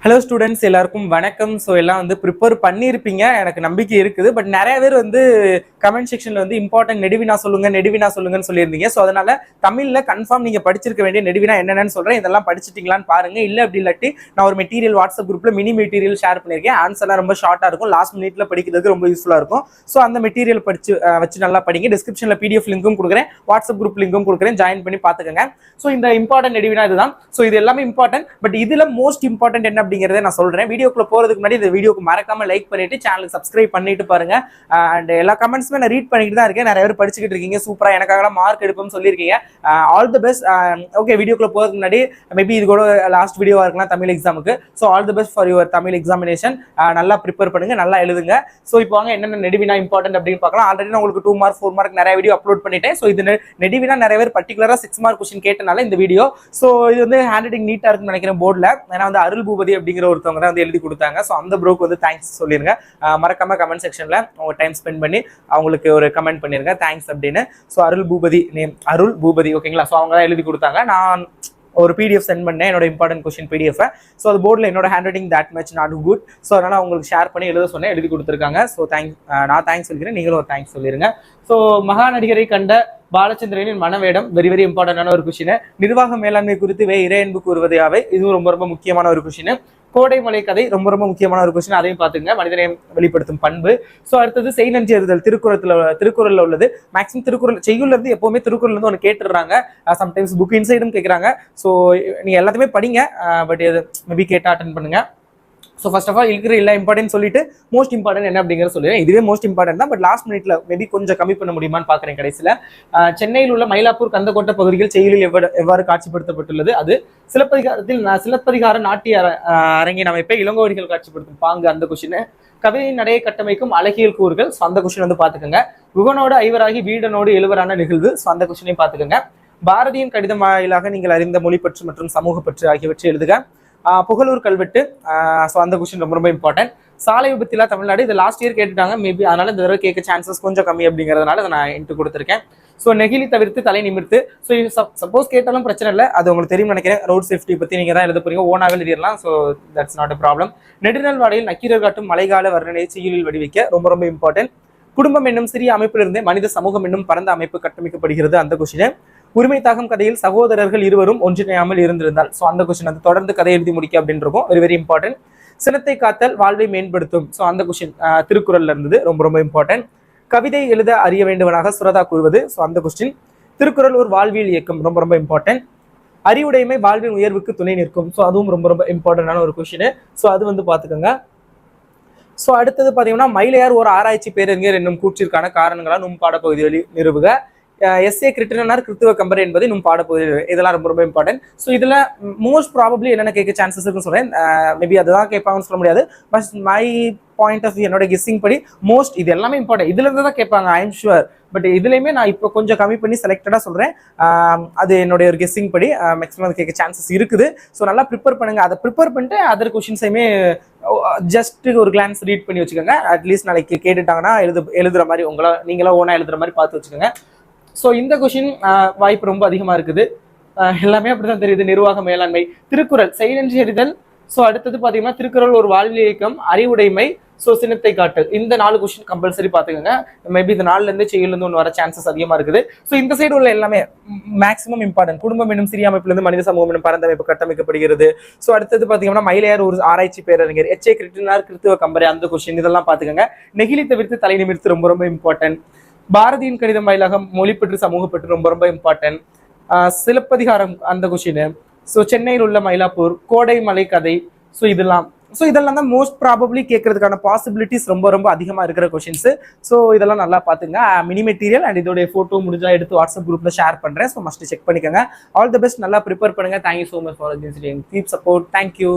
Hello students, எல்லாருக்கும் வணக்கம். So எல்லாம் ப்ரிப்பேர் பண்ணியிருப்பீங்க, எனக்கு நம்பிக்கை இருக்குது. பட் நிறைய பேர் கமெண்ட் செக்ஷனில் இம்பார்ட்டன்ட் நெடுவினா சொல்லுங்கன்னு சொல்லியிருந்தீங்க. ஸோ அதனால தமிழில் கன்ஃபார்ம் நீங்கள் படிச்சிருக்க வேண்டிய நெடுவினா என்னென்னு சொல்கிறேன். இதெல்லாம் படிச்சிட்டிங்களான்னு பாருங்க. இல்லை அப்படி இல்லாட்டி நான் ஒரு மெட்டீரியல் வாட்ஸ்அப் குரூப்பில் மினி மெட்டீரியல் ஷேர் பண்ணியிருக்கேன். ஆன்சர்லாம் ரொம்ப ஷார்ட்டாக இருக்கும், லாஸ்ட் மினிட்ல படிக்கிறதுக்கு ரொம்ப யூஸ்ஃபுல்லாக இருக்கும். ஸோ அந்த மெட்டீரியல் வச்சு நல்லா படிங்க. டிஸ்கிரிப்ஷனில் பிடிஎஃப் லிங்கும் கொடுக்குறேன், வாட்ஸ்அப் குரூப் லிங்கும் கொடுக்குறேன், ஜாயின் பண்ணி பார்த்துக்கோங்க. ஸோ இந்த இம்பார்ட்டன்ட் நெடுவினா இதுதான். ஸோ இது எல்லாமே இம்பார்ட்டன்ட். பட் இதில் மோஸ்ட் இம்பார்ட்டன்ட் என்ன அப்படிங்கறத நான் சொல்றேன். வீடியோக்குள்ள போறதுக்கு முன்னாடி இந்த வீடியோக்கு மறக்காம லைக் பண்ணிட்டு சேனலுக்கு சப்ஸ்கிரைப் பண்ணிட்டு பாருங்க. அண்ட் எல்லா கமெண்ட்ஸுமே நான் ரீட் பண்ணிட்டு தான் இருக்கேன். நிறைய பேர் படிச்சுக்கிட்டு இருக்கீங்க, சூப்பரா எனக்காக மார்க் எடுப்போம்னு சொல்லியிருக்கீங்க. All the best. ஓகே, வீடியோக்குள்ள போறதுக்கு முன்னாடி மேபி இது கூட லாஸ்ட் வீடியோவா இருக்கலாம் தமிழ் எக்ஸாமுக்கு. So all the best for your Tamil examination. நல்லா ப்ரிப்பேர் பண்ணுங்க, நல்லா எழுதுங்க. ஸோ இப்போ வாங்க என்னென்ன நெடுவினா இம்பார்ட்டன்ட் அப்படின்னு பார்க்கலாம். ஆல்ரெடி நான் உங்களுக்கு 2 மார்க் 4 மார்க் நிறைய வீடியோ அப்லோட் பண்ணிட்டேன். ஸோ இது நெடுவினா நிறைய பேர் பர்டிகுலரா 6 மார்க் கொஸ்டின் கேட்டனால இந்த வீடியோ. ஸோ இது ஹேண்ட் ரைட்டிங் நீட்டா இருக்குன்னு நினைக்கிறேன் போர்டில். ஏன்னா அருள் பூபதி அப்படிங்கிற ஒருத்தவங்க தான் எழுதி கொடுத்தாங்க. ஸோ அந்த ப்ரோக்கு தேங்க்ஸ் சொல்லிருங்க. மறக்காம கமெண்ட் செக்ஷன்ல உங்க டைம் ஸ்பெண்ட் பண்ணி அவங்களுக்கு ஒரு கமெண்ட் பண்ணிருங்க, தேங்க்ஸ் அப்படின்னு. ஸோ அருள் பூபதி ஓகேங்களா. ஸோ அவங்க தான் எழுதி கொடுத்தாங்க. நான் ஒரு பிடிஎஃப் சென்ட் பண்ணேன், என்னோட இம்பார்ட்டன்ட் கொஸ்டின் பிடிஎஃப். ஸோ அது போர்டில் என்னோட hand writing that much not good. So அதனால அவங்களுக்கு ஷேர் பண்ணி எழுத சொன்னேன், எழுதி கொடுத்துருக்காங்க. ஸோ நான் தேங்க்ஸ் சொல்லிக்கிறேன், நீங்களும் ஒரு தேங்க்ஸ் சொல்லிருங்க. ஸோ மகா நடிகரை கண்ட பாலச்சந்திரனின் மனவேடம் வெரி வெரி இம்பார்ட்டன்டான ஒரு கொஸ்டின். நிர்வாக மேலாண்மை குறித்து இறையன்பு கூறுவதையாவே இதுவும் ரொம்ப ரொம்ப முக்கியமான ஒரு கொஸ்டின். கோடைமலை கதை ரொம்ப ரொம்ப முக்கியமான ஒரு கொஸ்டின், அதையும் பார்த்துங்க. மனிதநேயம் வெளிப்படுத்தும் பண்பு. ஸோ அடுத்தது செய் நன்றி அறிதல் திருக்குறள்ல உள்ளது. மேக்ஸிமம் திருக்குறள் செய்யுள்ள இருந்து எப்பவுமே திருக்குறள் இருந்து ஒன்று கேட்டுடுறாங்க. சம்டைம்ஸ் புக் இன்சைடும் கேட்குறாங்க. ஸோ நீங்க எல்லாத்தையுமே படிங்க. பட் மேபி கேட்டால் அட்டன் பண்ணுங்க. ஸோ ஃபர்ஸ்ட் ஆஃப் ஆல் இருக்கிற எல்லா இம்பார்ட்டன்ட் சொல்லிட்டு மோஸ்ட் இம்பார்ட்டன்ட் என்ன அப்படிங்கிற சொல்லிடுறேன். இதுவே மோஸ்ட் இம்பார்ட்டன்ட் தான். பட் லாஸ்ட் மினிட்ல மேபி கொஞ்சம் கம்மி பண்ண முடியுமான்னு பார்க்குறேன். கடைசியில் சென்னையில் உள்ள மயிலாப்பூர் கந்தக்கோட்டை பகுதிகள் செயலில் எவ்வாறு காட்சிப்படுத்தப்பட்டுள்ளது? அது சிலப்பதிகார நாட்டிய அரங்கின் அமைப்பை இளங்கோவடிகள் காட்சிப்படுத்தும் பாங்கு, அந்த கொஸ்டின். கவிதையின் நடையை கட்டமைக்கும் அழகியல் கூறுகள், ஸோ அந்த கொஸ்டின் பார்த்துக்கோங்க. குகனோடு ஐவராகி வீடனோடு எழுவரான நிகழ்வு, ஸோ அந்த கொஸ்டினையும் பார்த்துக்கோங்க. பாரதியின் கடிதம் வாயிலாக நீங்கள் அறிந்த மொழி பற்று மற்றும் சமூக பற்று ஆகியவற்றை எழுதுக. புகழூர் கல்வெட்டு, ஸோ அந்த கொஸ்டின் ரொம்ப ரொம்ப இம்பார்ட்டன்ட். சாலை விபத்திலா தமிழ்நாடு, இது லாஸ்ட் இயர் கேட்டுட்டாங்க மேபி, அதனால இந்த தடவை கேட்க சான்சஸ் கொஞ்சம் கம்மி அப்படிங்கிறதுனால அதை நான் இன்ட்டு கொடுத்துருக்கேன். ஸோ நெகிழி தவிர்த்து தலை நிமிர்த்து. ஸோ சப்போஸ் கேட்டாலும் பிரச்சனை இல்லை, அது உங்களுக்கு தெரியும் நினைக்கிறேன். ரோட் சேஃப்டி பற்றி நீங்கள் தான் எழுத போறீங்க, ஓனாக எழுதிடலாம். So that's not a problem. நெடுநாள் வாடையில் நக்கீரர் காட்டும் மழைக்கால வர்ணனை செய்யுளில் வடிவிக்க ரொம்ப ரொம்ப இம்பார்ட்டன்ட். குடும்பம் என்னும் சிறிய அமைப்பிலிருந்தே மனித சமூகம் என்னும் பரந்த அமைப்பு கட்டமைக்கப்படுகிறது, அந்த கொஸ்டின். உரிமை தாகம் கதையில் சகோதரர்கள் இருவரும் ஒன்றிணையாமல் இருந்திருந்தால், ஸோ அந்த கொஸ்டின் தொடர்ந்து கதை எழுதி முடிக்க அப்படின்னு இருக்கும், வெரி வெரி இம்பார்ட்டன்ட். சினத்தை காத்தல் வாழ்வை மேம்படுத்தும், ஸோ அந்த கொஸ்டின் திருக்குறள்ல இருந்தது, ரொம்ப ரொம்ப இம்பார்ட்டன்ட். கவிதை எழுத அறிய வேண்டுவனாக சுரதா கூறுவது, ஸோ அந்த கொஸ்டின். திருக்குறள் ஒரு வாழ்வியல் இயக்கம், ரொம்ப ரொம்ப இம்பார்ட்டன்ட். அறிவுடைமை வாழ்வின் உயர்வுக்கு துணை நிற்கும், ஸோ அதுவும் ரொம்ப ரொம்ப இம்பார்ட்டன்டான ஒரு கொஸ்டின். ஸோ அது பார்த்துக்கோங்க. ஸோ அடுத்தது பார்த்தீங்கன்னா மயிலையார் ஒரு ஆராய்ச்சி பேரறிஞர் என்னும் கூற்றிற்கான காரணங்களால் நும் பாடப்பகுதிகளில் நிறுவுக. எஸ்ஏ கிரிட்டனார் கிறித்துவ கம்பர் என்பது இன்னும் பாடப்பகுதியில், இதெல்லாம் ரொம்ப ரொம்ப இம்பார்ட்டன்ட். ஸோ இதில் மோஸ்ட் ப்ராபப்ளி என்னென்ன கேட்க சான்சஸ் இருக்குன்னு சொல்றேன். மேபி அதுதான் கேட்பாங்கன்னு சொல்ல முடியாது. But my point of view, என்னோட கெஸ்ஸிங் படி மோஸ்ட் இது எல்லாமே இம்பார்ட்டன்ட். இதுல இருந்து தான் கேட்பாங்க, ஐ எம் ஷுவர். பட் இதுலையுமே நான் இப்போ கொஞ்சம் கம்மி பண்ணி செலக்டடாக சொல்றேன். அது என்னுடைய ஒரு கெஸ்ஸிங் படி மேக்ஸிமம் அது கேட்க சான்சஸ் இருக்குது. ஸோ நல்லா ப்ரிப்பேர் பண்ணுங்க. அதை ப்ரிப்பேர் பண்ணிட்டு அதர் கொஸ்டின்ஸையுமே ஜஸ்ட் ஒரு கிளான்ஸ் ரீட் பண்ணி வச்சுக்கோங்க. அட்லீஸ்ட் நாளைக்கு கேட்டுட்டாங்கன்னா எழுதுற மாதிரி நீங்களா ஓனா எழுதுற மாதிரி பார்த்து வச்சுக்கோங்க. ஸோ இந்த கொஸ்டின் வாய்ப்பு ரொம்ப அதிகமாக இருக்குது. எல்லாமே அப்படிதான் தெரியுது. நிர்வாக மேலாண்மை, திருக்குறள், செய் நன்றி அறிதல். ஸோ அடுத்தது பார்த்தீங்கன்னா திருக்குறள் ஒரு வாழ்வியல் இயக்கம், அறிவுடைமை, ஸோ சினத்தை காட்டு. இந்த 4 கொஸ்டின் கம்பல்சரி பார்த்துக்கோங்க. மேபி இந்த 4லேருந்து செயலிருந்து ஒன்று வர சான்சஸ் அதிகமாக இருக்குது. ஸோ இந்த சைடு உள்ள எல்லாமே மேக்ஸிமம் இம்பார்ட்டன்ட். குடும்பம் என்னும் சிறிய அமைப்பிலிருந்து மனித சமூகம் என்னும் பரந்த அமைப்பு கட்டமைக்கப்படுகிறது. ஸோ அடுத்தது பார்த்தீங்கன்னா மயிலையார் ஒரு ஆராய்ச்சி பேரறிஞர், எச்ஏ கிரிட்டனார் கிறித்துவ கம்பரை, அந்த கொஸ்டின் இதெல்லாம் பார்த்துக்கோங்க. நெகிழி தவிர்த்து தலை நிமிர்த்து ரொம்ப ரொம்ப இம்பார்ட்டன்ட். பாரதியின் கடிதம் வாயிலாக மொழி பற்று சமூக பற்று ரொம்ப ரொம்ப இம்பார்ட்டன்ட். சிலப்பதிகாரம், அந்த கொஸ்டின். ஸோ சென்னையில் உள்ள மயிலாப்பூர், கோடைமலை கதை. ஸோ இதெல்லாம் தான் மோஸ்ட் ப்ராபப்ளி கேட்கறதுக்கான பாசிபிலிட்டிஸ் ரொம்ப ரொம்ப அதிகமாக இருக்கிற கொஸ்டின்ஸ். ஸோ இதெல்லாம் நல்லா பார்த்துங்க. மினி மெட்டீரியல் அண்ட் இதோடைய ஃபோட்டோ முடிஞ்சா எடுத்து வாட்ஸ்அப் குரூப்ல ஷேர் பண்ணுறேன். ஸோ மஸ்ட் செக் பண்ணிக்கோங்க. ஆல் தி பெஸ்ட், நல்லா ப்ரிப்பேர் பண்ணுங்க. Thank you so much for keep support. Thank you.